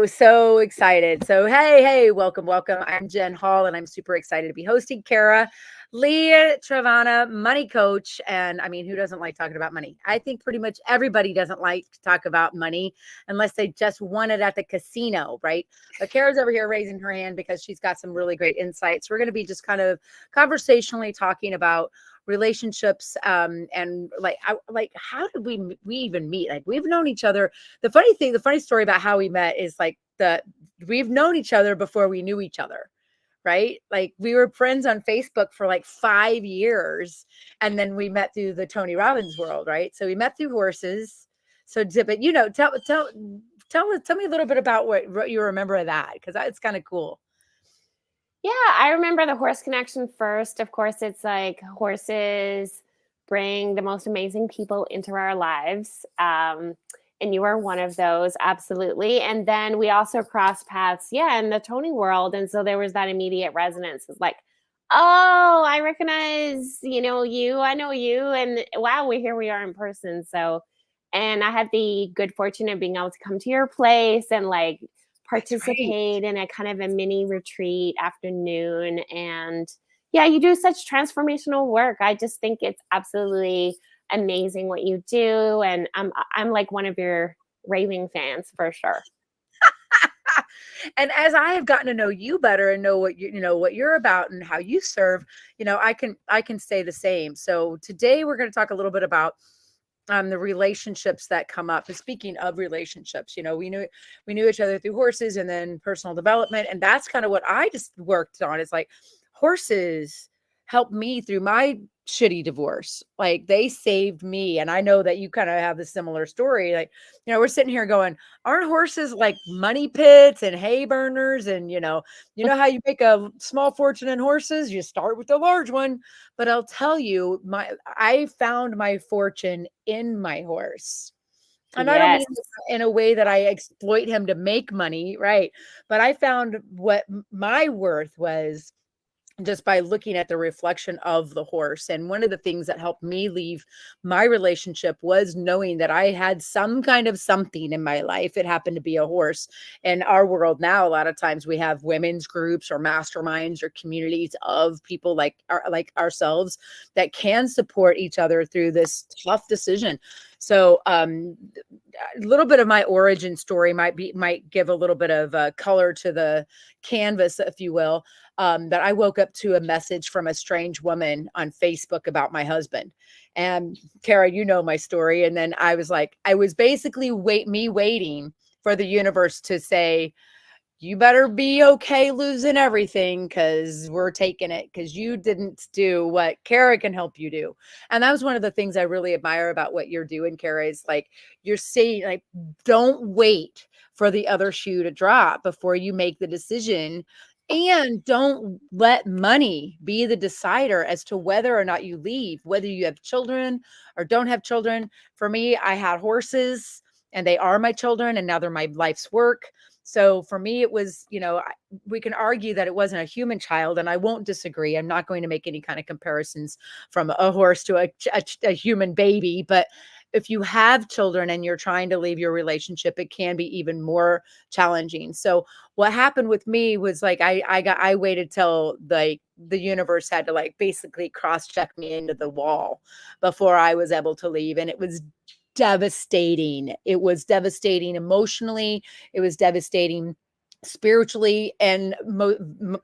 So excited. So, hey, welcome. I'm Jen Hall, and I'm super excited to be hosting Kara Lee Travana, money coach. And I mean, who doesn't like talking about money? I think pretty much everybody doesn't like to talk about money unless they just won it at the casino, right? But Kara's over here raising her hand because she's got some really great insights. We're going to be just kind of conversationally talking about relationships and like how did we even meet? Like, we've known each other. The funny story about how we met is like we've known each other before we knew each other, right? Like, we were friends on Facebook for like 5 years, and then we met through the Tony Robbins world, right? So we met through horses. So, but tell me a little bit about what you remember of that, because it's kind of cool. Yeah, I remember the horse connection first. Of course, it's like horses bring the most amazing people into our lives. And you are one of those, absolutely. And then we also crossed paths, yeah, in the Tony world. And so there was that immediate resonance. It's like, oh, I recognize, you, I know you. And wow, here we are in person. So, and I had the good fortune of being able to come to your place and like That's right. participate in a kind of a mini retreat afternoon. And yeah, you do such transformational work. I just think it's absolutely amazing what you do. And I'm like one of your raving fans for sure. And as I have gotten to know you better and know what what you're about and how you serve, I can say the same. So today we're going to talk a little bit about the relationships that come up. And speaking of relationships, we knew each other through horses and then personal development, and that's kind of what I just worked on. It's like horses helped me through my shitty divorce. Like, they saved me, and I know that you kind of have the similar story. Like, we're sitting here going, aren't horses like money pits and hay burners? And you know how you make a small fortune in horses? You start with the large one. But I'll tell you, I found my fortune in my horse. And I don't mean Yes. in a way that I exploit him to make money, right? But I found what my worth was just by looking at the reflection of the horse. And one of the things that helped me leave my relationship was knowing that I had some kind of something in my life. It happened to be a horse. In our world now, a lot of times we have women's groups or masterminds or communities of people like ourselves that can support each other through this tough decision. So a little bit of my origin story might give a little bit of color to the canvas, if you will. That I woke up to a message from a strange woman on Facebook about my husband. And Kara, you know my story. And then I was basically waiting for the universe to say, you better be okay losing everything, because we're taking it, because you didn't do what Kara can help you do. And that was one of the things I really admire about what you're doing, Kara, is like, you're saying, like, don't wait for the other shoe to drop before you make the decision. And don't let money be the decider as to whether or not you leave, whether you have children or don't have children. For me, I had horses, and they are my children, and now they're my life's work. So for me, it was, we can argue that it wasn't a human child, and I won't disagree. I'm not going to make any kind of comparisons from a horse to a human baby. But if you have children and you're trying to leave your relationship, it can be even more challenging. So what happened with me was like, I waited till like the universe had to like basically cross check me into the wall before I was able to leave. And it was devastating. It was devastating emotionally. It was devastating spiritually, and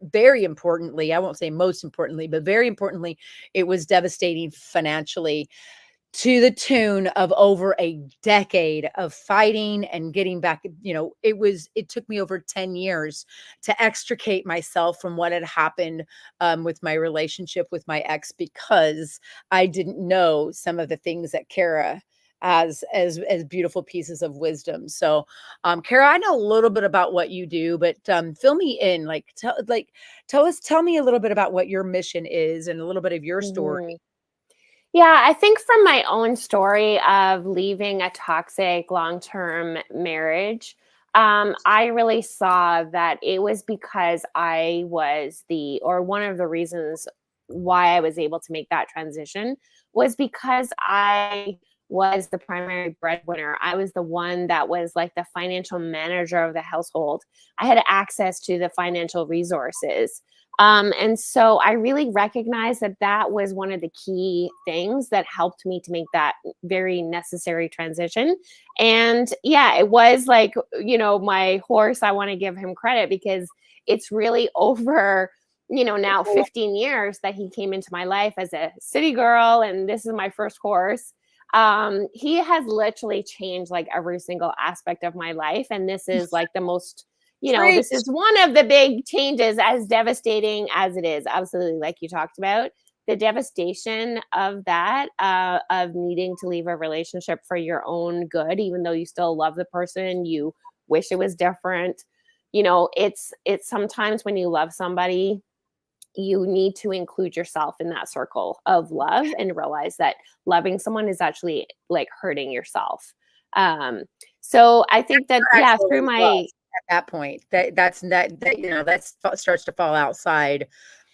very importantly, I won't say most importantly, but very importantly, it was devastating financially, to the tune of over a decade of fighting and getting back. It took me over 10 years to extricate myself from what had happened with my relationship with my ex, because I didn't know some of the things that Kara as beautiful pieces of wisdom. So Kara, I know a little bit about what you do, but fill me in. Tell me a little bit about what your mission is and a little bit of your story. Mhm. Yeah, I think from my own story of leaving a toxic long-term marriage, I really saw that it was because I was or one of the reasons why I was able to make that transition was because I was the primary breadwinner. I was the one that was like the financial manager of the household. I had access to the financial resources. And so I really recognized that that was one of the key things that helped me to make that very necessary transition. And yeah, it was like, my horse, I want to give him credit because it's really over, now 15 years that he came into my life as a city girl. And this is my first horse. He has literally changed like every single aspect of my life. And this is like the most, this is one of the big changes, as devastating as it is. Absolutely. Like you talked about, the devastation of that, of needing to leave a relationship for your own good, even though you still love the person, you wish it was different. It's sometimes when you love somebody, you need to include yourself in that circle of love and realize that loving someone is actually like hurting yourself. So I think that, yeah, through my, at that point, that starts to fall outside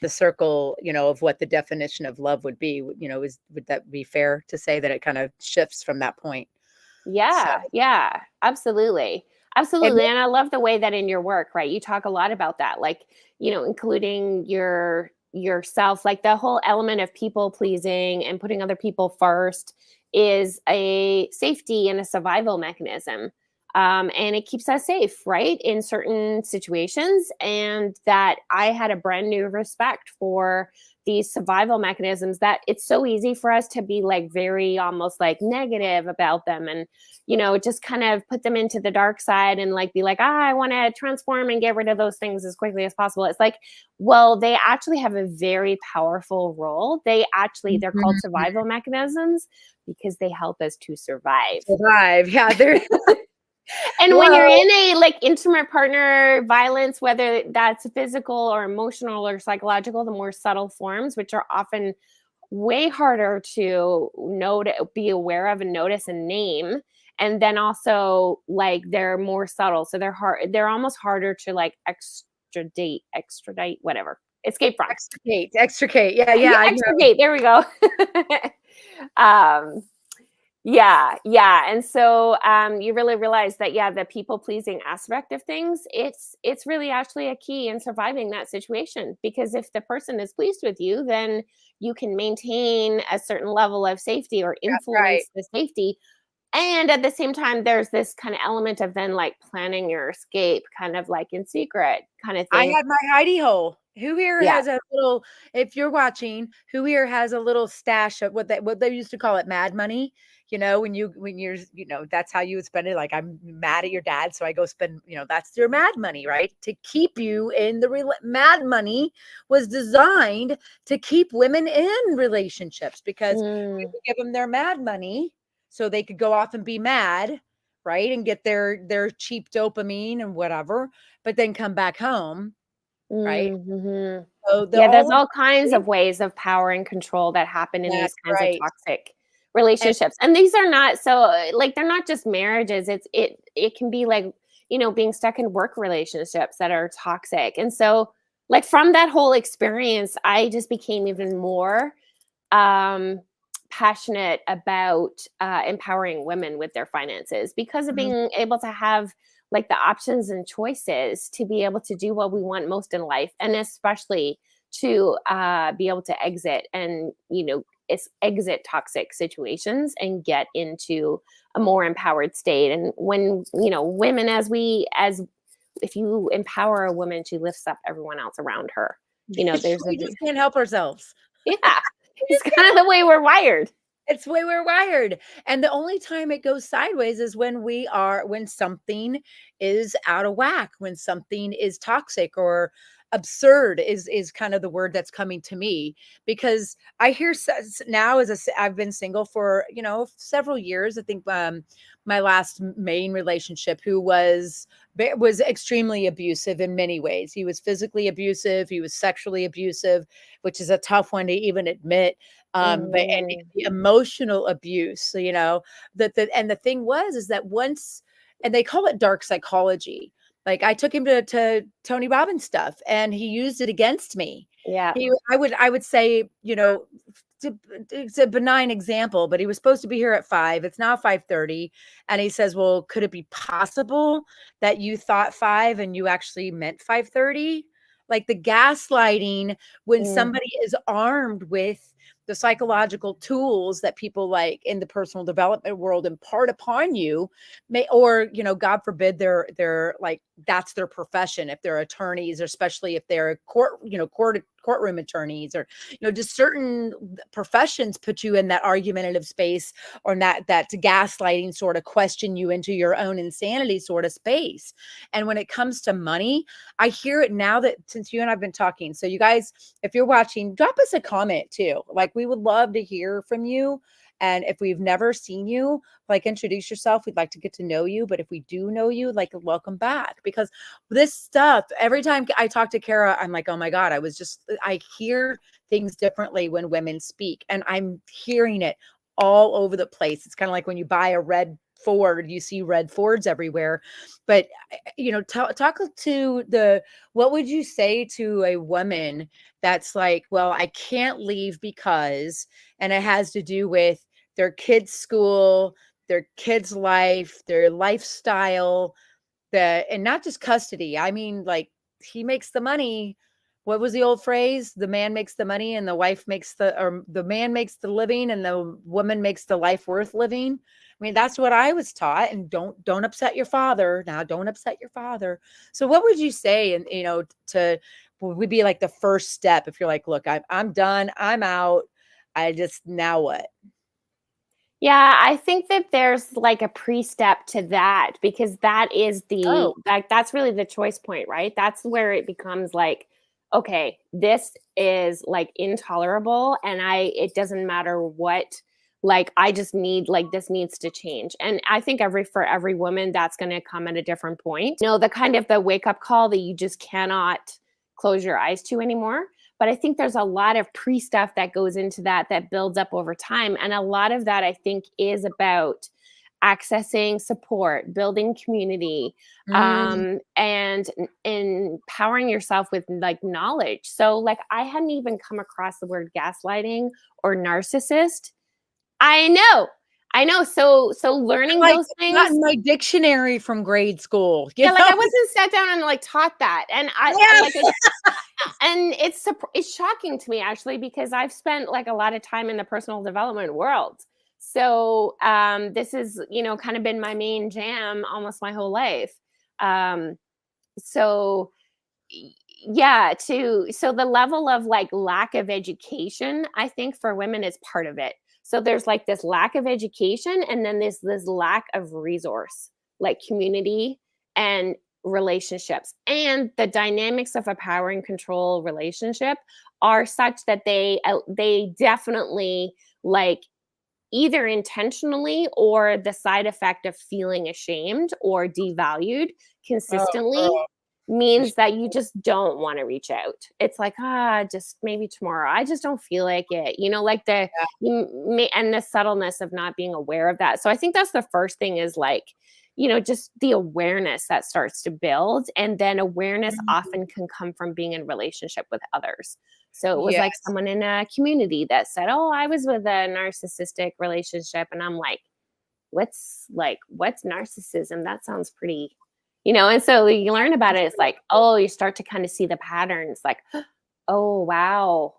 the circle, of what the definition of love would be. Would that be fair to say that it kind of shifts from that point? So, yeah, absolutely. and Absolutely. And I love the way that in your work, right, you talk a lot about that, like, including yourself, like the whole element of people pleasing and putting other people first is a safety and a survival mechanism. And it keeps us safe, right, in certain situations. And that I had a brand new respect for these survival mechanisms, that it's so easy for us to be like very almost like negative about them, and just kind of put them into the dark side and like be like, I want to transform and get rid of those things as quickly as possible. It's like, well, they actually have a very powerful role. They're called survival mechanisms because they help us to survive. Yeah, they're And when you're in a like intimate partner violence, whether that's physical or emotional or psychological, the more subtle forms, which are often way harder to be aware of and notice and name. And then also like they're more subtle. So they're almost harder to like extradite, whatever. Escape from. extricate. Yeah, Yeah, I know. extricate. There we go. um yeah. And so you really realize that, yeah, the people pleasing aspect of things, it's really actually a key in surviving that situation, because if the person is pleased with you, then you can maintain a certain level of safety or That's right. influence the safety. And at the same time, there's this kind of element of then like planning your escape kind of like in secret kind of I thing. had my hidey hole. Who here Yeah. has a little, if you're watching, who here has a little stash of what they used to call it, mad money? That's how you would spend it. Like, I'm mad at your dad, so I go spend, that's your mad money, right? To keep you in the mad money was designed to keep women in relationships, because we Mm, would give them their mad money so they could go off and be mad, right? And get their cheap dopamine and whatever, but then come back home, right? mhm. So the Yeah, there's all of all kinds of ways of power and control that happen in these that's kinds of right. toxic And relationships. And these are not so like they're not just marriages. It can be like, being stuck in work relationships that are toxic. And so like from that whole experience, I just became even more um passionate about empowering women with their finances, because of mhm, being able to have like the options and choices to be able to do what we want most in life, and especially to be able to exit and exit toxic situations and get into a more empowered state. And when women, as if you empower a woman, she lifts up everyone else around her. There's a we just can't help ourselves. yeah, We it's just can't kind of help the way we're wired. It's the way we're wired. And the only time it goes sideways is when something is out of whack, when something is toxic or absurd is kind of the word that's coming to me, because I hear now I've been single for, several years. I think my last main relationship, who was extremely abusive in many ways. He was physically abusive, he was sexually abusive, which is a tough one to even admit. But and Mhm. the emotional abuse, so, and the thing is that once, and they call it dark psychology. Like, I took him to Tony Robbins stuff, and he used it against me. Yeah. I would say, it's a benign example, but he was supposed to be here at 5. It's now 5:30. And he says, well, could it be possible that you thought 5 and you actually meant 5:30? Like the gaslighting when Mm. somebody is armed with the psychological tools that people like in the personal development world impart upon you may, or, God forbid they're like, that's their profession. If they're attorneys, or especially if they're courtroom attorneys, or, just certain professions put you in that argumentative space, or that gaslighting sort of question you into your own insanity sort of space. And when it comes to money, I hear it now that since you and I've been talking. So you guys, if you're watching, drop us a comment too. Like we would love to hear from you. And if we've never seen you, like introduce yourself. We'd like to get to know you. But if we do know you, like welcome back. Because this stuff, every time I talk to Kara, I'm like, oh my God, I hear things differently when women speak. And I'm hearing it all over the place. It's kind of like when you buy a red Ford, you see red Fords everywhere. But talk to what would you say to a woman that's like, well, I can't leave because, and it has to do with their kids' school, their kids' life, their lifestyle, and not just custody. I mean, like he makes the money. What was the old phrase? The man makes the money and the wife makes or the man makes the living and the woman makes the life worth living. I mean, that's what I was taught. And don't upset your father. Now, don't upset your father. So what would you say? And, would be like the first step if you're like, look, I'm done. I'm out. Now what? Yeah, I think that there's like a pre-step to that, because that is Oh, that's really the choice point, right? That's where it becomes like, okay, this is like intolerable, and it doesn't matter what, like I just need, like this needs to change. And I think for every woman that's going to come at a different point. The kind of the wake up call that you just cannot close your eyes to anymore. But I think there's a lot of pre stuff that goes into that builds up over time. And a lot of that, I think, is about accessing support, building community, mm, and empowering yourself with like knowledge. So, like, I hadn't even come across the word gaslighting or narcissist. I know. I know. So learning like those it's not things. in my dictionary from grade school. Yeah, like I wasn't sat down and like taught that. And I Yes. like and it's shocking to me actually, because I've spent like a lot of time in the personal development world. So this is kind of been my main jam almost my whole life. Um, so yeah, so the level of like lack of education, I think for women is part of it. So there's like this lack of education, and then this lack of resource, like community and relationships. And the dynamics of a power and control relationship are such that they definitely, like, either intentionally or the side effect of feeling ashamed or devalued Oh, consistently girl. means that you just don't want to reach out. It's like, just maybe tomorrow. I just don't feel like it. Like and the subtleness of not being aware of that. So I think that's the first thing, is like, just the awareness that starts to build. And then awareness Mhm. often can come from being in relationship with others. So it was like Yes. someone in a community that said, "Oh, I was with a narcissistic relationship." And I'm like, what's narcissism? That sounds pretty, and so you learn about it. It's like, oh, you start to kind of see the patterns, like, oh, wow,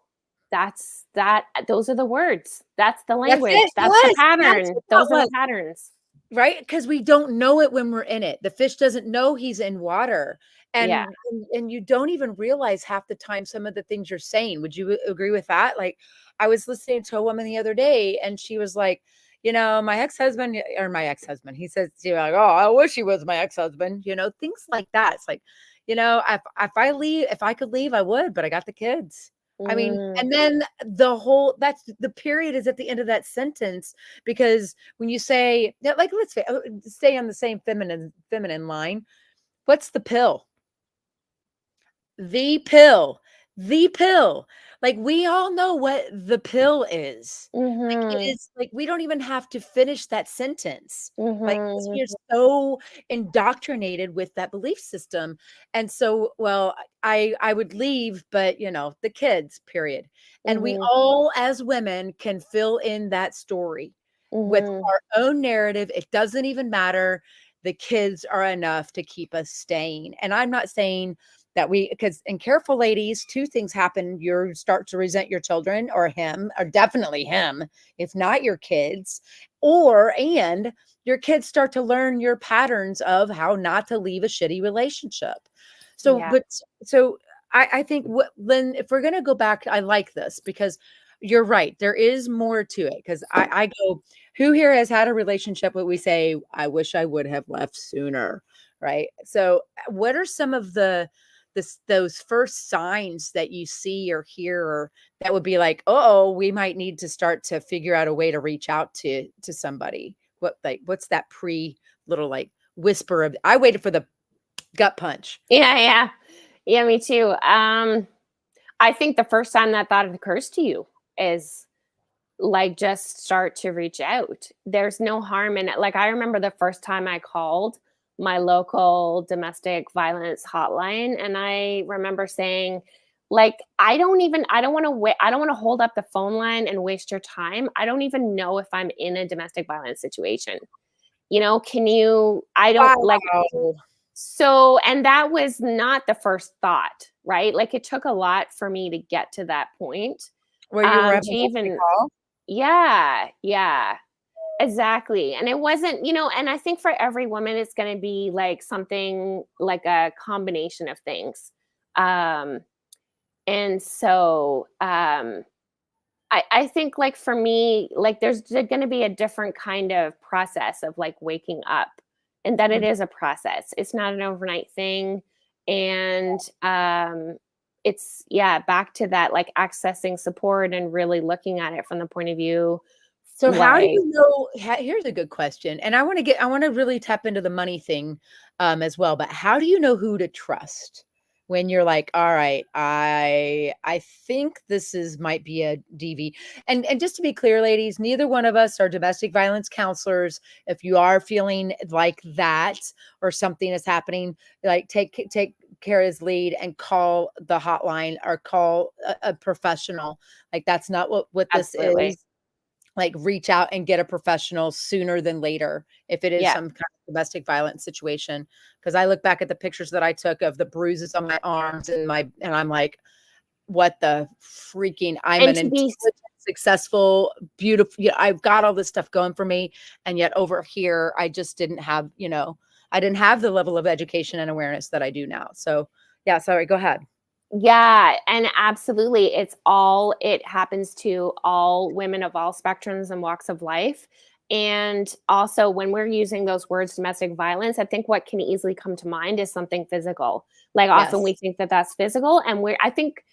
those are the words. That's the That's language. it. That's the Yes. That's pattern. what Those that are the was. patterns. Right? Because we don't know it when we're in it. The fish doesn't know he's in water. Yeah. And you don't even realize half the time some of the things you're saying. Would you agree with that? Like, I was listening to a woman the other day, and she was like, my ex-husband, or my ex-husband, he says, like, oh, I wish he was my ex-husband, things like that. It's like, if I could leave, I would, but I got the kids. I mean, Mm. and then that's the period is at the end of that sentence, because when you say, yeah, like, let's stay on the same feminine line. What's the pill? The pill, the pill. Like, we all know what the pill is. Like, it Mhm. is like, we don't even have to finish that sentence. Like, 'cause we Mhm. are so indoctrinated with that belief system. And so, well, I would leave, but, the kids, period. And we Mhm. all, as women, can fill in that story with Mhm. our own narrative. It doesn't even matter. The kids are enough to keep us staying. And I'm not saying that because, and careful ladies, two things happen. You start to resent your children, or him, or definitely him, if not your kids, and your kids start to learn your patterns of how not to leave a shitty relationship. So, Yeah. but so I think Lynn, if we're going to go back, I like this because you're right. There is more to it, because I go, who here has had a relationship where we say, I wish I would have left sooner, right? So what are some of those first signs that you see or hear, or that would be like, oh, we might need to start to figure out a way to reach out to somebody? What's that little like whisper of, I waited for the gut punch. Yeah, yeah. Yeah, me too. I think the first time that thought occurs to you is like just start to reach out. There's no harm in it. Like I remember the first time I called my local domestic violence hotline, and I remember saying, like, I don't want to wait, I don't want to hold up the phone line and waste your time. I don't even know if I'm in a domestic violence situation. Can you I don't like Wow. so, and that was not the first thought, right? Like it took a lot for me to get to that point. Where you were To having to even call? Yeah, yeah, exactly. And it wasn't, and I think for every woman, it's going to be like something like a combination of things. Um, and so I think like for me, like there's going to be a different kind of process of like waking up, and that it Mhm. is a process. It's not an overnight thing. And it's, yeah, back to that, like accessing support and really looking at it from the point of view, So how do like, you know, here's a good question, and I want to really tap into the money thing, as well, but how do you know who to trust when you're like, all right, I think might be a DV? And just to be clear, ladies, neither one of us are domestic violence counselors. If you are feeling like that, or something is happening, like take Kara's lead and call the hotline, or call a professional. Like, that's not what this absolutely. is. Like, reach out and get a professional sooner than later if it is Yeah. some kind of domestic violence situation. Because I look back at the pictures that I took of the bruises on my arms and I'm like, what the freaking, I'm And an to be intelligent, successful, beautiful, I've got all this stuff going for me. And yet over here, I just didn't have, I didn't have the level of education and awareness that I do now. So yeah, sorry, go ahead. Yeah, and absolutely. It happens to all women of all spectrums and walks of life. And also, when we're using those words, domestic violence, I think what can easily come to mind is something physical. Like often we Yes. think that that's physical, and I think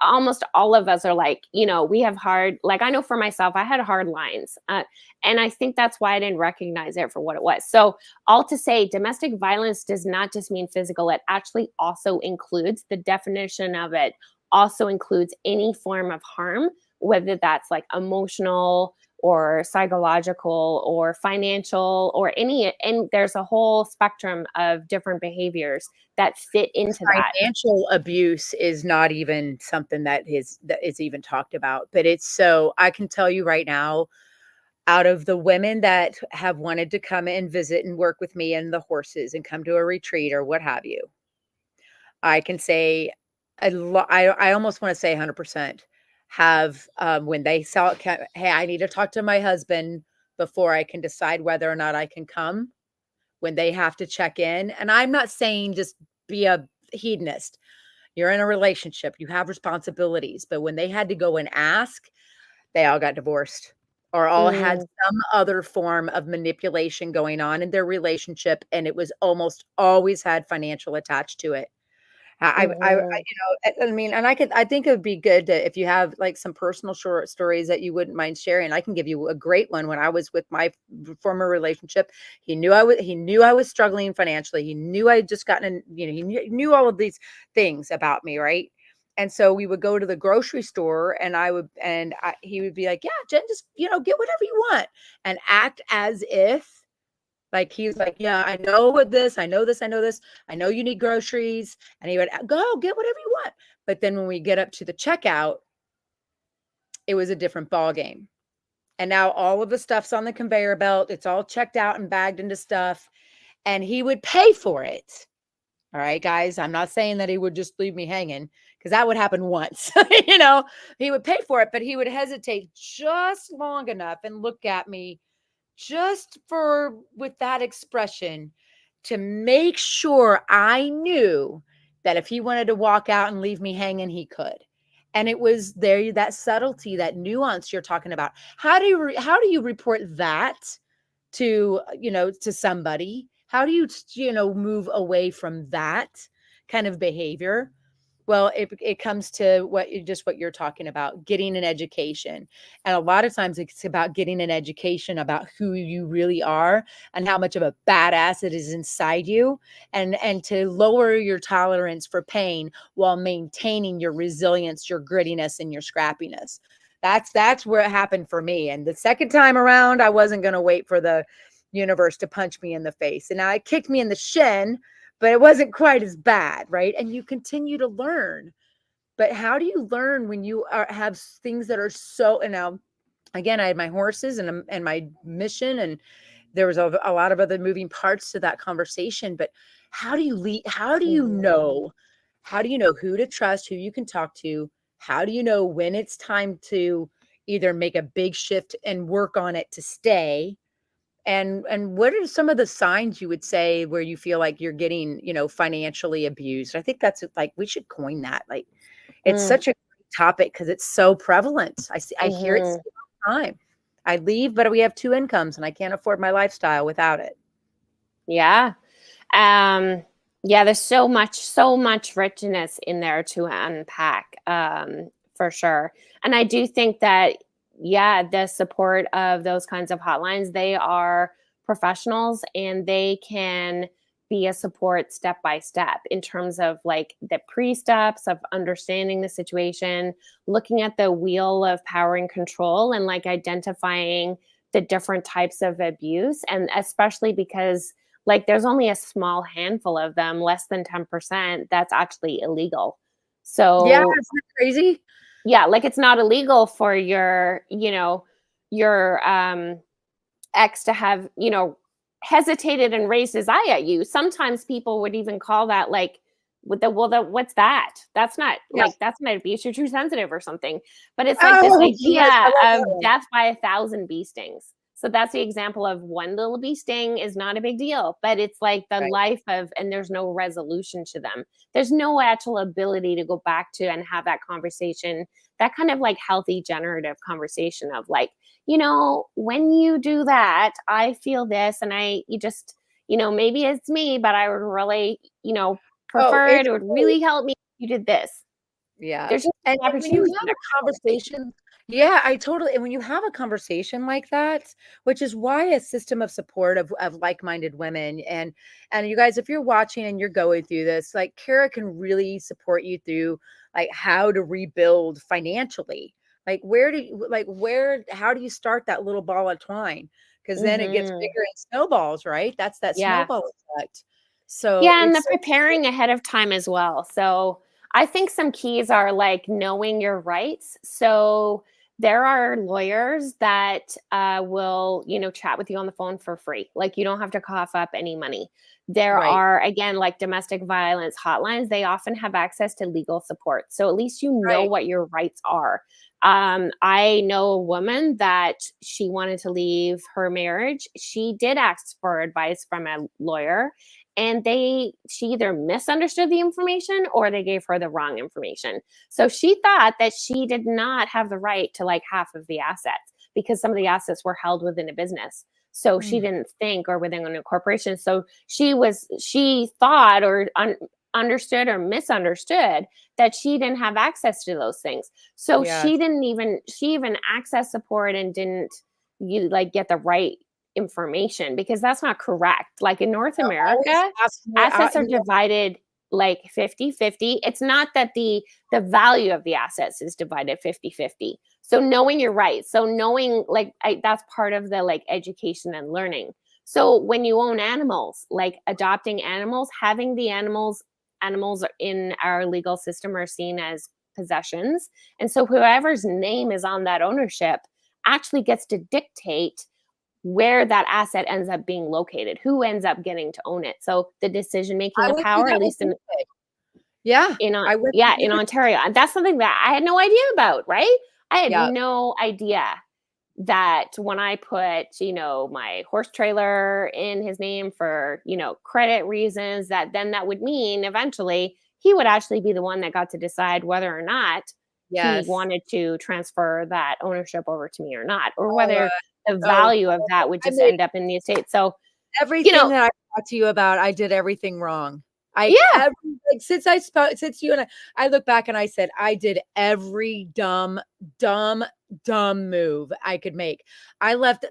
almost all of us are like, we have hard, like I know for myself, I had hard lines. And I think that's why I didn't recognize it for what it was. So, all to say, domestic violence does not just mean physical, it actually also includes, the definition of it also includes any form of harm, whether that's like emotional or psychological or financial or any, and there's a whole spectrum of different behaviors that fit into that. Financial abuse is not even something that is even talked about, but it's so, I can tell you right now, out of the women that have wanted to come and visit and work with me and the horses and come to a retreat or what have you, I can say I almost want to say 100% have, when they saw it, hey, I need to talk to my husband before I can decide whether or not I can come, when they have to check in. And I'm not saying just be a hedonist. You're in a relationship, you have responsibilities, but when they had to go and ask, they all got divorced, or all had Mm, some other form of manipulation going on in their relationship, and it was almost always had financial attached to it. mhm. I mean, and I think it would be good to, if you have like some personal short stories that you wouldn't mind sharing. I can give you a great one. When I was with my former relationship, he knew I was struggling financially. He knew I had just gotten, he knew all of these things about me, right? And so we would go to the grocery store and he would be like, yeah, Jen, just, get whatever you want, and act as if like he's like, yeah, I know what this, I know this, I know this, I know you need groceries. And he would go get whatever you want. But then when we get up to the checkout, it was a different ball game. And now all of the stuff's on the conveyor belt. It's all checked out and bagged into stuff. And he would pay for it. All right, guys, I'm not saying that he would just leave me hanging, because that would happen once. He would pay for it, but he would hesitate just long enough and look at me just with that expression to make sure I knew that if he wanted to walk out and leave me hanging, he could. And it was there, that subtlety, that nuance you're talking about. How do you report that to somebody? How do you move away from that kind of behavior? Well, it comes to what you're talking about, getting an education. And a lot of times it's about getting an education about who you really are and how much of a badass it is inside you, and to lower your tolerance for pain while maintaining your resilience, your grittiness, and your scrappiness. That's where it happened for me. And the second time around, I wasn't going to wait for the universe to punch me in the face. And now it kicked me in the shin, but it wasn't quite as bad, right? And you continue to learn. But how do you learn when you have things that are so, and now, again, I had my horses and my mission, and there was a lot of other moving parts to that conversation. But how do you lead? How do you know? How do you know who to trust, who you can talk to? How do you know when it's time to either make a big shift and work on it to stay? And what are some of the signs you would say where you feel like you're getting, financially abused? I think that's like, we should coin that. Like, it's Mm. such a great topic because it's so prevalent. I hear it Mhm. all the time. I leave, but we have two incomes and I can't afford my lifestyle without it. Yeah. Yeah, there's so much richness in there to unpack, for sure. And I do think that, yeah, the support of those kinds of hotlines, they are professionals and they can be a support step by step in terms of like the pre-steps of understanding the situation, looking at the wheel of power and control, and like identifying the different types of abuse. And especially because like there's only a small handful of them, less than 10%, that's actually illegal. Yeah, So isn't that crazy? yeah, like it's not illegal for your ex to have, hesitated and raised his eye at you. Sometimes people would even call that like what's that? That's not Yeah. like that's not abuse. You're too sensitive or something. But it's like this Oh, yes, I idea love of that one. death by 1,000 bee stings. So that's the example of one little bee sting is not a big deal, but it's like the Right. life of, and there's no resolution to them. There's no actual ability to go back to and have that conversation, that kind of like healthy generative conversation of like, when you do that, I feel this, and you just, maybe it's me, but I would really, Oh, prefer it. it's It would great. really help me if you did this. Yeah. There's just an And when you opportunity have there. a conversation, yeah, I totally, and when you have a conversation like that, which is why a system of support of like-minded women, and you guys, if you're watching and you're going through this, like Kara can really support you through like how to rebuild financially. Like how do you start that little ball of twine? Because then it gets Mhm. bigger and snowballs, right? That's that Yeah. snowball effect. So Yeah, and the it's so preparing ahead of time as well. So I think some keys are like knowing your rights. So there are lawyers that will, chat with you on the phone for free. Like you don't have to cough up any money. There right, are, again, like domestic violence hotlines. They often have access to legal support. So at least you know right. what your rights are. I know a woman that she wanted to leave her marriage. She did ask for advice from a lawyer, and she either misunderstood the information or they gave her the wrong information. So she thought that she did not have the right to like half of the assets because some of the assets were held within a business. So she Mm, didn't think, or within a corporation. So she thought or understood or misunderstood that she didn't have access to those things. So yes. she even accessed support and didn't you like get the right information, because that's not correct. Like in North Always America, ask more assets are yeah, divided like 50-50. It's not that the value of the assets is divided 50-50. So knowing your rights, so knowing like that's part of the like education and learning. So when you own animals, like adopting animals, having the animals in our legal system are seen as possessions. And so whoever's name is on that ownership actually gets to dictate where that asset ends up being located, who ends up getting to own it. So the decision making I of went through power, at that with least in yeah, in I went yeah, through in different Ontario. And that's something that I had no idea about, right? I had yeah, no idea that when I put, my horse trailer in his name for, credit reasons, that then that would mean eventually he would actually be the one that got to decide whether or not he yes. wanted to transfer that ownership over to me or not, or Oh, whether the oh, value of that would I just made end up in the estate. So, you everything know, that I talked to you about, I did everything wrong. yeah. Like, since you and I look back and I said, I did every dumb, dumb, dumb move I could make. I left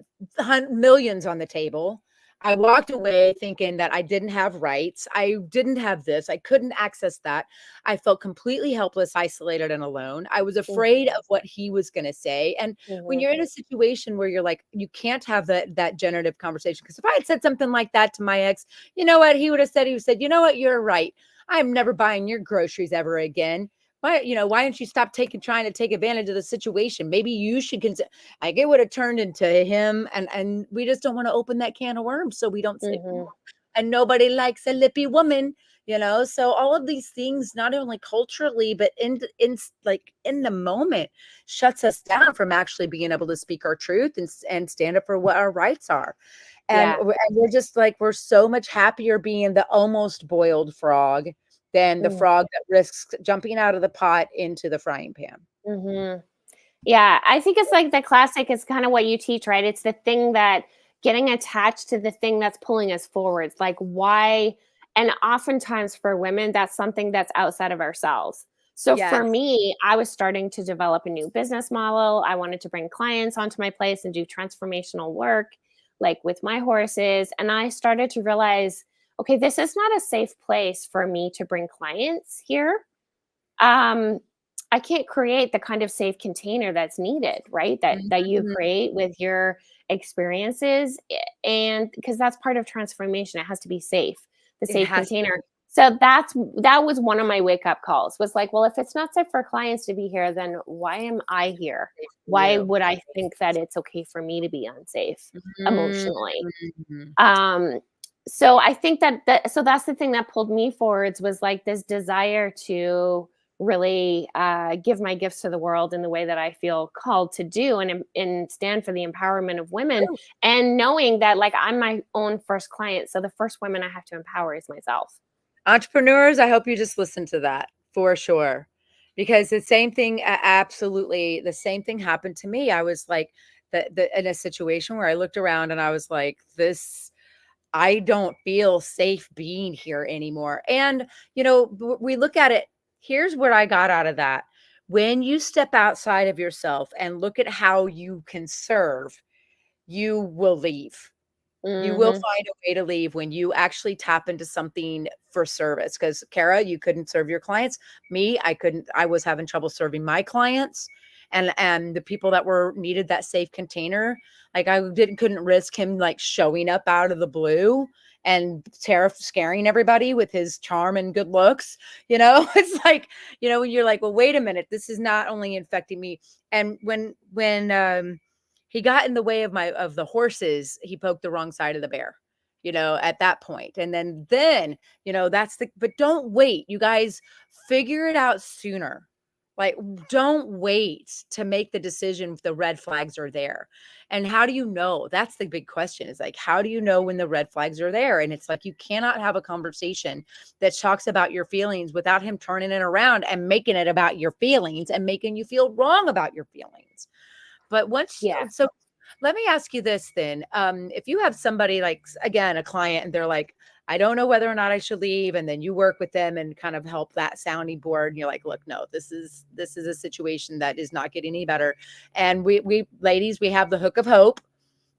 millions on the table. I walked away thinking that I didn't have rights. I didn't have this. I couldn't access that. I felt completely helpless, isolated, and alone. I was afraid Mhm, of what he was going to say. And when mhm, you're in a situation where you're like, you can't have that generative conversation. Because if I had said something like that to my ex, you know what he would have said? He would have said, you know what, you're right. I'm never buying your groceries ever again. Why don't you stop trying to take advantage of the situation? Maybe you should consider. Like, it would have turned into him, and we just don't want to open that can of worms, so we don't say. mhm. And nobody likes a lippy woman, so all of these things, not only culturally but in the moment, shuts us down from actually being able to speak our truth and stand up for what our rights are. And Yeah. we're just like, we're so much happier being the almost boiled frog than the Mm, frog that risks jumping out of the pot into the frying pan. mhm. Yeah, I think it's like the classic is kind of what you teach, right? It's the thing that getting attached to the thing that's pulling us forwards. Like why, and oftentimes for women, that's something that's outside of ourselves. So for Yes. me, I was starting to develop a new business model. I wanted to bring clients onto my place and do transformational work, like with my horses. And I started to realize, okay, this is not a safe place for me to bring clients here. um I can't create the kind of safe container that's needed, right? That you Mhm. create with your experiences, and because that's part of transformation, it has to be safe, the It safe has to container. be. So that was one of my wake up calls, was like, well, if it's not safe for clients to be here, then why am I here? Safe for Why you. would I think that it's okay for me to be unsafe emotionally? Mhm. um so I think so that's the thing that pulled me forwards, was like this desire to really give my gifts to the world in the way that I feel called to do, and stand for the empowerment of women, True. and knowing that like I'm my own first client, so the first women I have to empower is myself. Entrepreneurs, I hope you just listen to that for sure. Because the same thing, absolutely, the same thing happened to me. I was like, in a situation where I looked around and I was like, this, I don't feel safe being here anymore. And, we look at it. Here's what I got out of that. When you step outside of yourself and look at how you can serve, you will leave. You will Hmm. find a way to leave when you actually tap into something for service. Because Kara, you couldn't serve your clients. Me, I couldn't. I was having trouble serving my clients, and the people that were needed that safe container. Like, I couldn't risk him like showing up out of the blue and scaring everybody with his charm and good looks. It's like, when you're like, well, wait a minute, this is not only infecting me. And when he got in the way of the horses, he poked the wrong side of the bear, at that point. And then, but don't wait. You guys, figure it out sooner. Like, don't wait to make the decision if the red flags are there. And how do you know? That's the big question, is like, how do you know when the red flags are there? And it's like, you cannot have a conversation that talks about your feelings without him turning it around and making it about your feelings and making you feel wrong about your feelings. But Yeah. so let me ask you this then. If you have somebody like, again, a client, and they're like, I don't know whether or not I should leave. And then you work with them and kind of help that sounding board. And you're like, look, no, this is a situation that is not getting any better. And we ladies, we have the hook of hope.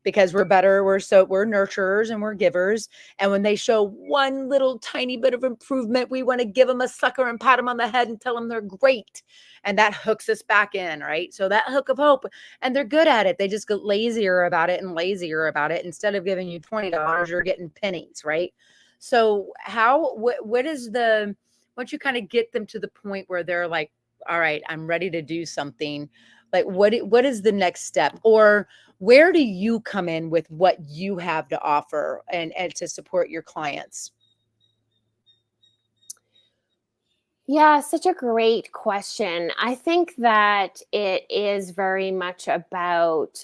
because we're better. We're nurturers and we're givers. And when they show one little tiny bit of improvement, we want to give them a sucker and pat them on the head and tell them they're great. And that hooks us back in, right? So that hook of hope, and they're good at it. They just get lazier about it and lazier about it. Instead of giving you $20, you're getting pennies, right? So what is once you kind of get them to the point where they're like, all right, I'm ready to do something, like what is the next step? Or where do you come in with what you have to offer and to support your clients? Yeah, such a great question. I think that it is very much about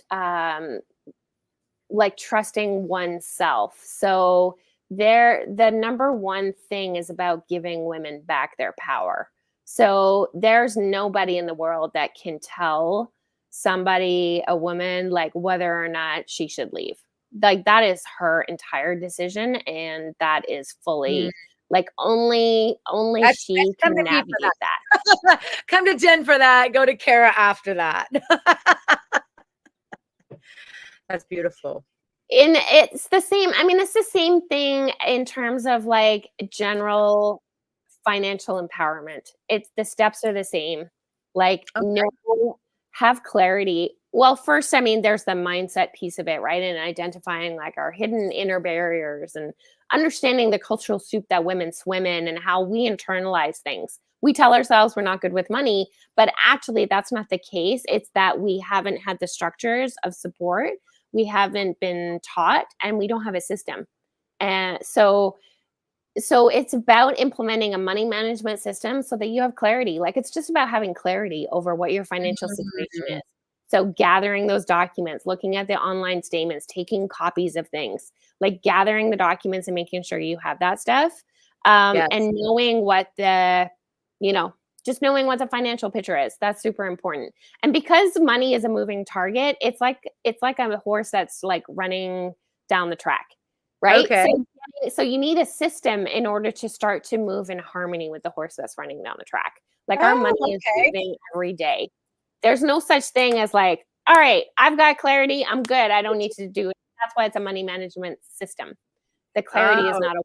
like trusting oneself. So the number one thing is about giving women back their power. So there's nobody in the world that can tell somebody, a woman, like whether or not she should leave. Like that is her entire decision, and that is Mm, fully like only that's she come can to me for navigate that. that. Come to Jen for that. Go to Kara after that. That's beautiful. And it's the same, I mean, it's the same thing in terms of like general financial empowerment. It's the steps are the same. Like Okay. know, have clarity. Well, first, I mean, there's the mindset piece of it, right? And identifying like our hidden inner barriers and understanding the cultural soup that women swim in and how we internalize things. We tell ourselves we're not good with money, but actually that's not the case. It's that we haven't had the structures of support, we haven't been taught, and we don't have a system. And so it's about implementing a money management system so that you have clarity. Like it's just about having clarity over what your financial situation Mm, is. So gathering those documents, looking at the online statements, taking copies of things, like gathering the documents and making sure you have that stuff. yes. And knowing what the, you know, just knowing what the financial picture is. That's super important. And because money is a moving target, it's like a horse that's like running down the track, right? Okay. So you need a system in order to start to move in harmony with the horse that's running down the track. Like our Oh, money is okay. moving every day. There's no such thing as like, all right, I've got clarity, I'm good, I don't need to do it. That's why it's a money management system. The clarity is Oh, not a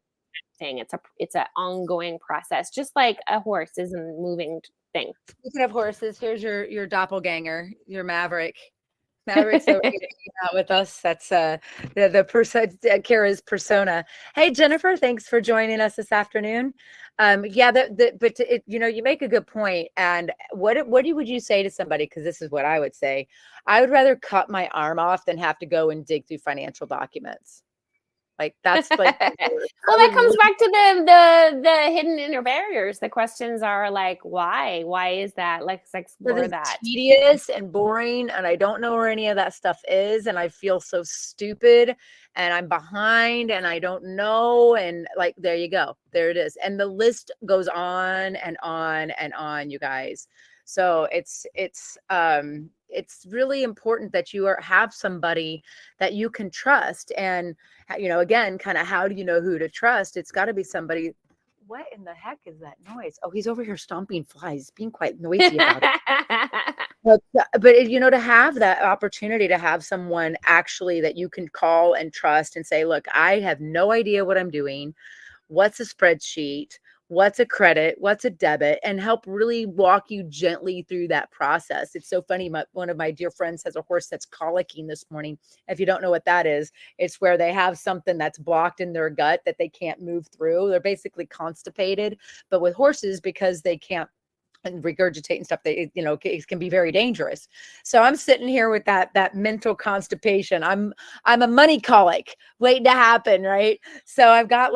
thing. It's an ongoing process, just like a horse is a moving thing. speaking of horses, here's your doppelganger, your Maverick. Maverick's over here hanging out with us. That's the person, Kara's persona. Hey Jennifer, thanks for joining us this afternoon. Yeah, but you make a good point. And would you say to somebody? Because this is what I would say. I would rather cut my arm off than have to go and dig through financial documents. Like that's like the worst. Well, I that would comes really. back to the hidden inner barriers. The questions are like, why? Why is that? Let's Because explore it's that. tedious and boring, and I don't know where any of that stuff is, and I feel so stupid, and I'm behind, and I don't know, and like there you go, there it is, and the list goes on and on and on, you guys. So it's really important that have somebody that you can trust, and again, kind of how do you know who to trust? It's got to be somebody. What in the heck is that noise? Oh, he's over here stomping flies, being quite noisy about it. But to have that opportunity to have someone actually that you can call and trust and say, look, I have no idea what I'm doing. What's a spreadsheet? What's a credit? What's a debit? And help really walk you gently through that process. It's so funny. One of my dear friends has a horse that's colicking this morning. If you don't know what that is, it's where they have something that's blocked in their gut that they can't move through. They're basically constipated. But with horses, because they can't and regurgitate and stuff, it can be very dangerous. So I'm sitting here with that mental constipation. I'm a money colic waiting to happen, right? So I've got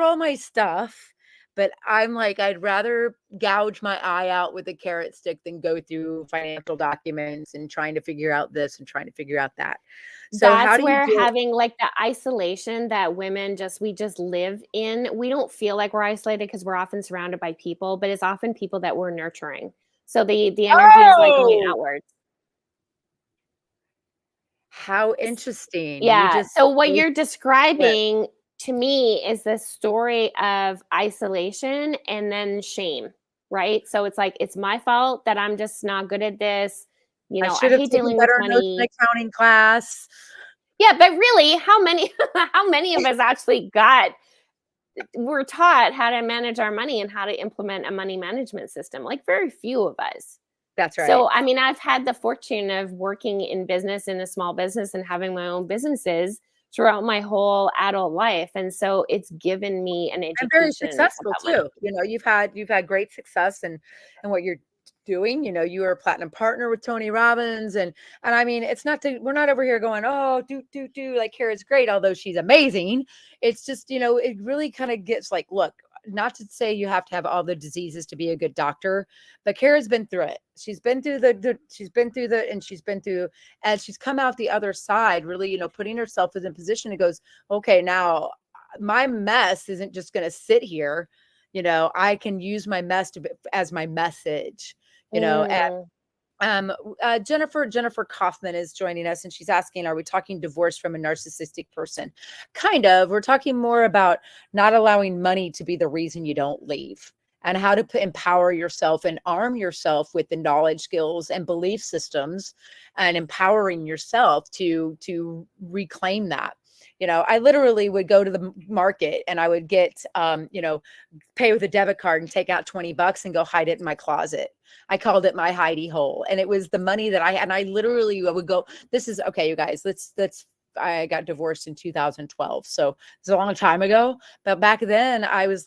all my stuff, but I'm like, I'd rather gouge my eye out with a carrot stick than go through financial documents and trying to figure out this and trying to figure out that. So how That's do you where do it? having like the isolation that we just live in, we don't feel like we're isolated because we're often surrounded by people, but it's often people that we're nurturing. So the energy is like going Oh, outwards. how S- interesting. You Yeah. just So what you're what? describing to me is the story of isolation and then shame, right? So it's like it's my fault that I'm just not good at this. I I should have hate taken dealing with better notes in money. accounting class. Yeah, but really, how many how many of us actually were taught how to manage our money and how to implement a money management system? Like very few of us. That's right. So, I mean, I've had the fortune of working in business, in a small business, and having my own businesses throughout my whole adult life. And so it's given me an And very education successful about money. too. You've had great success and what you're doing. You were a platinum partner with Tony Robbins, and I mean, it's not to we're not over here going, oh, do like Kara's great, although she's amazing. It's just, it really kind of gets like, look, not to say you have to have all the diseases to be a good doctor, but Kara's been through it. She's been through she's been through and she's been through, and she's come out the other side, really, putting herself in a position. It goes, okay, now my mess isn't just going to sit here. I can use my mess as my message. And Mm. Jennifer Kaufman is joining us, and she's asking, are we talking divorce from a narcissistic person? Kind of. We're talking more about not allowing money to be the reason you don't leave, and how to empower yourself and arm yourself with the knowledge, skills, and belief systems, and empowering yourself to reclaim that. I literally would go to the market and I would get, pay with a debit card and take out $20 and go hide it in my closet. I called it my hidey hole. And it was the money that I had. And I literally would go, this is okay, you guys, I got divorced in 2012. So it's a long time ago. But back then I was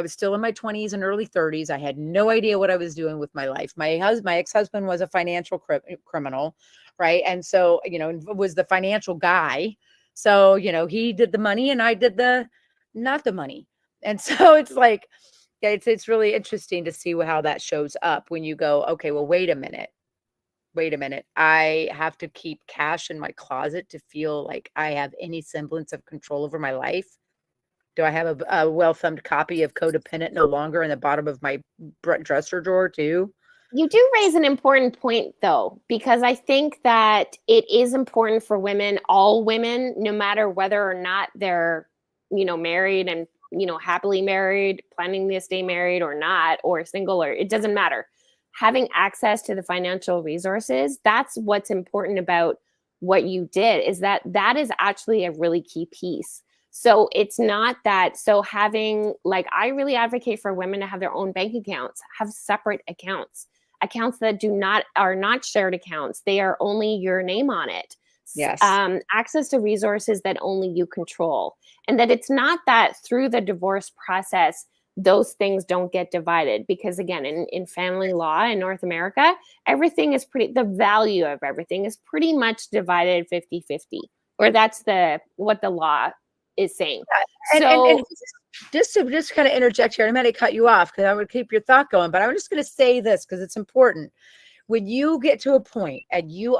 still in my 20s and early 30s. I had no idea what I was doing with my life. My ex-husband was a financial criminal, right? And so, was the financial guy. So, he did the money and I did not the money. And so it's like, it's really interesting to see how that shows up when you go, okay, well, wait a minute. Wait a minute. I have to keep cash in my closet to feel like I have any semblance of control over my life. Do I have a well-thumbed copy of Codependent no longer in the bottom of my dresser drawer too? You do raise an important point, though, because I think that it is important for women, all women, no matter whether or not they're, married and, happily married, planning to stay married or not, or single, or it doesn't matter. Having access to the financial resources, that's what's important about what you did, is that is actually a really key piece. So it's not that, so having, like, I really advocate for women to have their own bank accounts, have separate accounts that are not shared accounts. They are only your name on it. Yes. Access to resources that only you control. And that it's not that through the divorce process, those things don't get divided. Because again, in family law in North America, the value of everything is pretty much divided 50-50. Or that's what the law is saying. And So just kind of interject here, I'm going to cut you off because I would keep your thought going, but I'm just going to say this because it's important. When you get to a point and you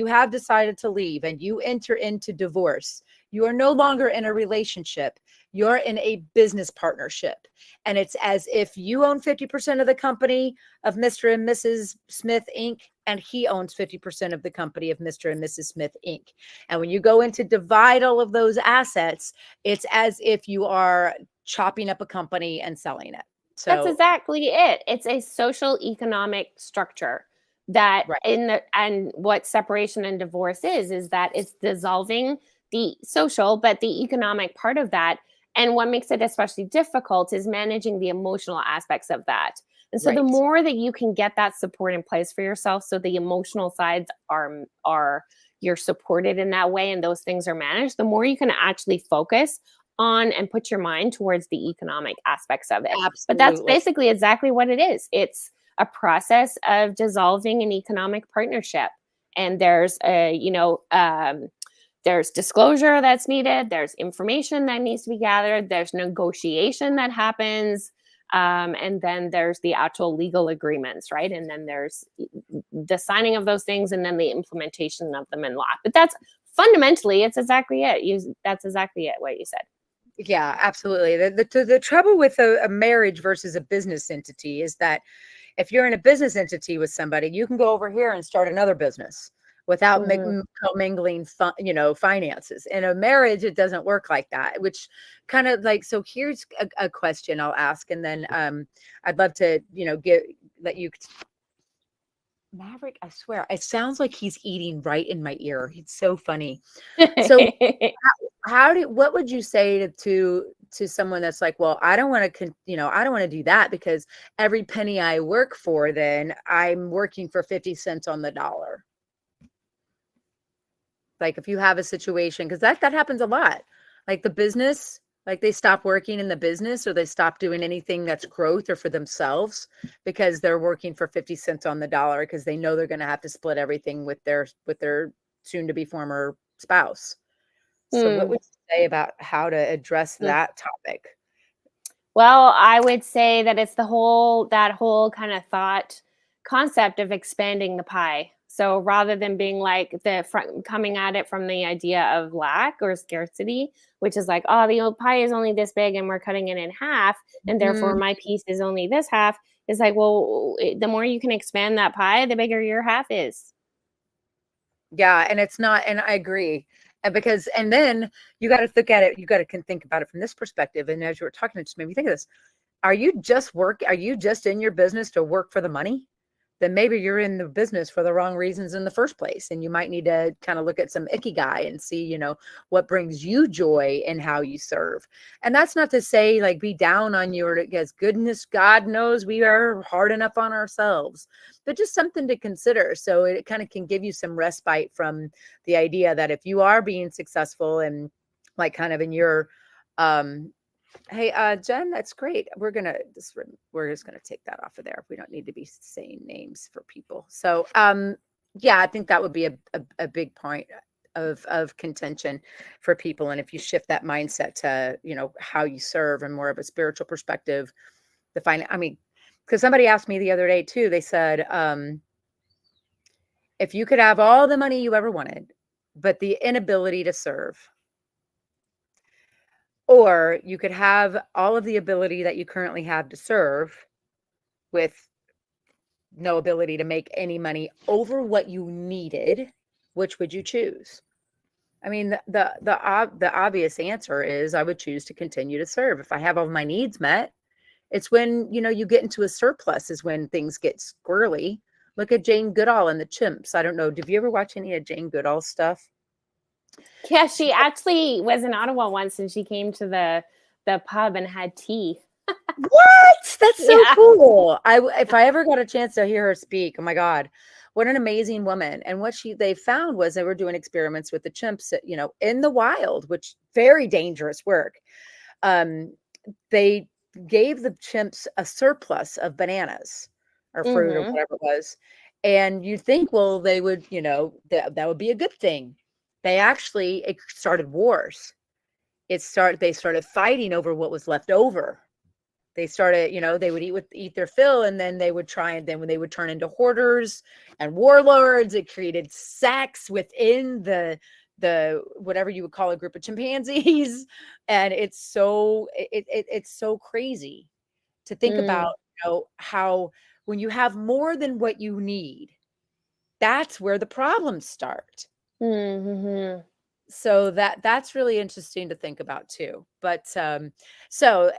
have decided to leave and you enter into divorce, you are no longer in a relationship. You're in a business partnership. And it's as if you own 50% of the company of Mr. and Mrs. Smith, Inc., and he owns 50% of the company of Mr. and Mrs. Smith, Inc. And when you go in to divide all of those assets, it's as if you are chopping up a company and selling it. that's So, exactly it. It's a social economic structure that right. and what separation and divorce is that it's dissolving the social, but the economic part of that. And what makes it especially difficult is managing the emotional aspects of that. And so the Right. more that you can get that support in place for yourself, so the emotional sides are you're supported in that way and those things are managed, the more you can actually focus on and put your mind towards the economic aspects of it. But that's Absolutely. basically exactly what it is. It's a process of dissolving an economic partnership. And there's disclosure that's needed. There's information that needs to be gathered. There's negotiation that happens. And then there's the actual legal agreements, right? And then there's the signing of those things and then the implementation of them in law. But that's fundamentally, it's exactly it. That's exactly it, what you said. Yeah, absolutely. The trouble with a marriage versus a business entity is that if you're in a business entity with somebody, you can go over here and start another business without Mhm. commingling, finances. In a marriage, it doesn't work like that. Which kind of like, so here's a question I'll ask, and then I'd love to, let you Maverick, I swear, it sounds like he's eating right in my ear. It's so funny. So what would you say to someone that's like, well, I don't want to, I don't want to do that because every penny I work for, then I'm working for 50 cents on the dollar. Like if you have a situation, because that happens a lot. Like the business, like they stop working in the business or they stop doing anything that's growth or for themselves because they're working for 50 cents on the dollar because they know they're going to have to split everything with their soon to be former spouse. So what Hmm. would you say about how to address that topic? Well, I would say that it's that whole kind of thought concept of expanding the pie. So rather than being like coming at it from the idea of lack or scarcity, which is like, oh, the old pie is only this big and we're cutting it in half, and therefore Mhm. my piece is only this half. Is like, well, the more you can expand that pie, the bigger your half is. Yeah, and it's not, and I agree. And then you got to look at it, you got to think about it from this perspective. And as you were talking, it just made me think of this. Are you just in your business to work for the money? Then maybe you're in the business for the wrong reasons in the first place. And you might need to kind of look at some ikigai and see, what brings you joy and how you serve. And that's not to say like be down on you or because goodness, God knows we are hard enough on ourselves, but just something to consider. So it kind of can give you some respite from the idea that if you are being successful and like kind of in your, hey, Jen, that's great. We're just gonna take that off of there. We don't need to be saying names for people. So, yeah, I think that would be a big point of contention for people. And if you shift that mindset to, how you serve and more of a spiritual perspective, I mean, because somebody asked me the other day too, they said, if you could have all the money you ever wanted, but the inability to serve, or you could have all of the ability that you currently have to serve with no ability to make any money over what you needed, which would you choose? I mean, the obvious answer is I would choose to continue to serve. If I have all my needs met, it's when, you get into a surplus is when things get squirrely. Look at Jane Goodall and the chimps. I don't know. Did you ever watch any of Jane Goodall stuff? Yeah, She she actually was in Ottawa once, and she came to the pub and had tea. What? That's so Yeah. cool. If I ever got a chance to hear her speak, oh my God, what an amazing woman. And what they found was they were doing experiments with the chimps, in the wild, which very dangerous work. Um, they gave the chimps a surplus of bananas or fruit or Mhm. whatever it was. And you think, well, they would, that would be a good thing. It started wars. They started fighting over what was left over. They started, they would eat their fill, and then they would try, and then when they would turn into hoarders and warlords, it created sects within the whatever you would call a group of chimpanzees. And it's so crazy to think about, Mm. how when you have more than what you need, that's where the problems start. Mhm. So that's really interesting to think about too. But so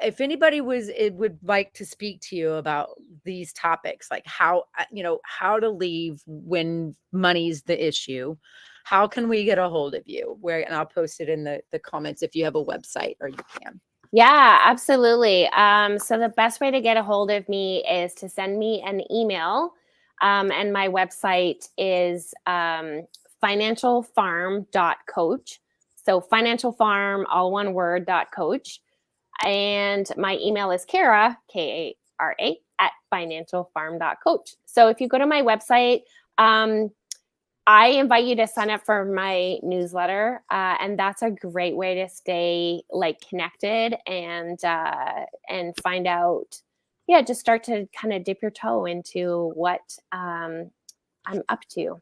if anybody would like to speak to you about these topics, like how to leave when money's the issue, how can we get a hold of you? Where, and I'll post it in the comments if you have a website, or you can. Yeah, absolutely. So the best way to get a hold of me is to send me an email. And my website is financialfarm.coach. So financial farm, all one word, .coach. And my email is Kara, Kara, at financialfarm.coach. So if you go to my website, I invite you to sign up for my newsletter, and that's a great way to stay like connected and find out. Yeah, just start to kind of dip your toe into what I'm up to.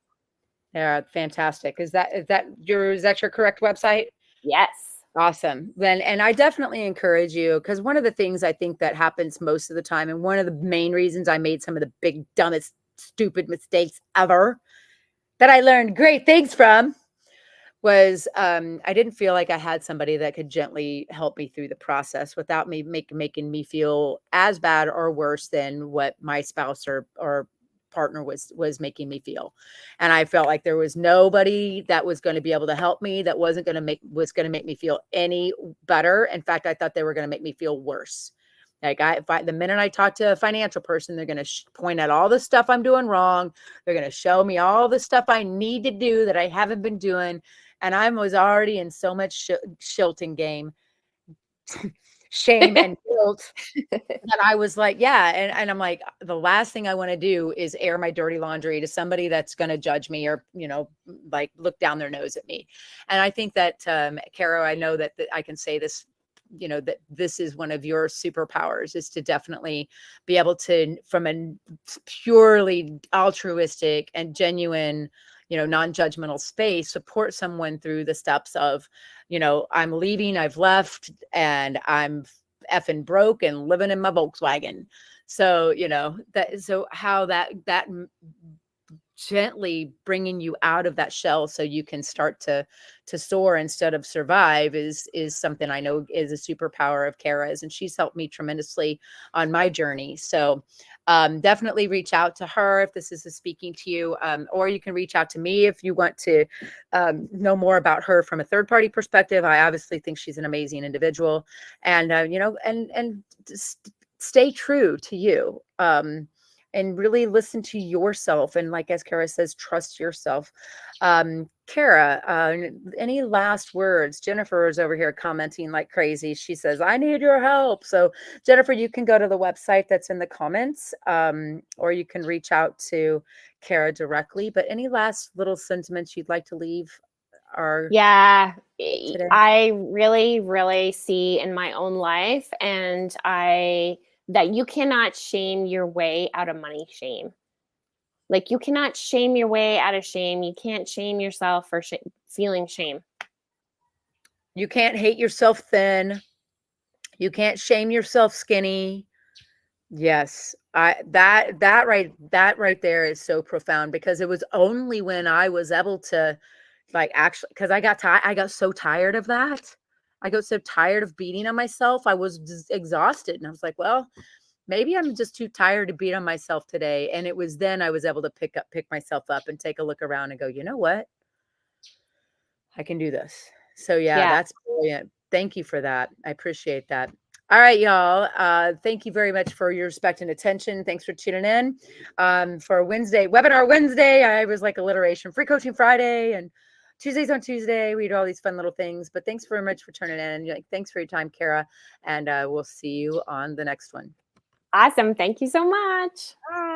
Yeah, fantastic. Is that your correct website? Yes. Awesome. Then, and I definitely encourage you, because one of the things I think that happens most of the time, and one of the main reasons I made some of the big, dumbest, stupid mistakes ever that I learned great things from was I didn't feel like I had somebody that could gently help me through the process without me making me feel as bad or worse than what my spouse or partner was making me feel. And I felt like there was nobody that was going to be able to help me, that was going to make me feel any better. In fact, I thought they were going to make me feel worse. Like the minute I talk to a financial person, they're going to point out all the stuff I'm doing wrong. They're going to show me all the stuff I need to do that I haven't been doing. And I was already in so much shilting game, shame and guilt, that I was like, yeah. And I'm like, the last thing I want to do is air my dirty laundry to somebody that's going to judge me or, like look down their nose at me. And I think that, Caro, I know that I can say this, that this is one of your superpowers, is to definitely be able to, from a purely altruistic and genuine, non-judgmental space, support someone through the steps of, I'm leaving, I've left, and I'm effing broke and living in my Volkswagen. So, how that gently bringing you out of that shell so you can start to soar instead of survive is something I know is a superpower of Kara's, and she's helped me tremendously on my journey. So definitely reach out to her if this is speaking to you, or you can reach out to me if you want to know more about her from a third-party perspective. I obviously think she's an amazing individual, and and stay true to you. And really listen to yourself. And like, as Kara says, trust yourself. Kara, any last words? Jennifer is over here commenting like crazy. She says, I need your help. So Jennifer, you can go to the website that's in the comments, or you can reach out to Kara directly. But any last little sentiments you'd like to leave Yeah, today? I really, really see in my own life, and that you cannot shame your way out of money shame. Like, you cannot shame your way out of shame. You can't shame yourself for feeling shame. You can't hate yourself thin. You can't shame yourself skinny. Yes. That right there is so profound, because it was only when I was able to, like, actually, because I got so tired of that. I got so tired of beating on myself. I was just exhausted, and I was like, well, maybe I'm just too tired to beat on myself today. And it was then I was able to pick myself up and take a look around and go, you know what? I can do this. So yeah, Yeah. that's brilliant. Thank you for that. I appreciate that. All right, y'all. Thank you very much for your respect and attention. Thanks for tuning in for Webinar Wednesday. I was like alliteration, Free Coaching Friday, and Tuesdays on Tuesday. We do all these fun little things. But thanks very much for tuning in. Thanks for your time, Kara. And we'll see you on the next one. Awesome. Thank you so much. Bye.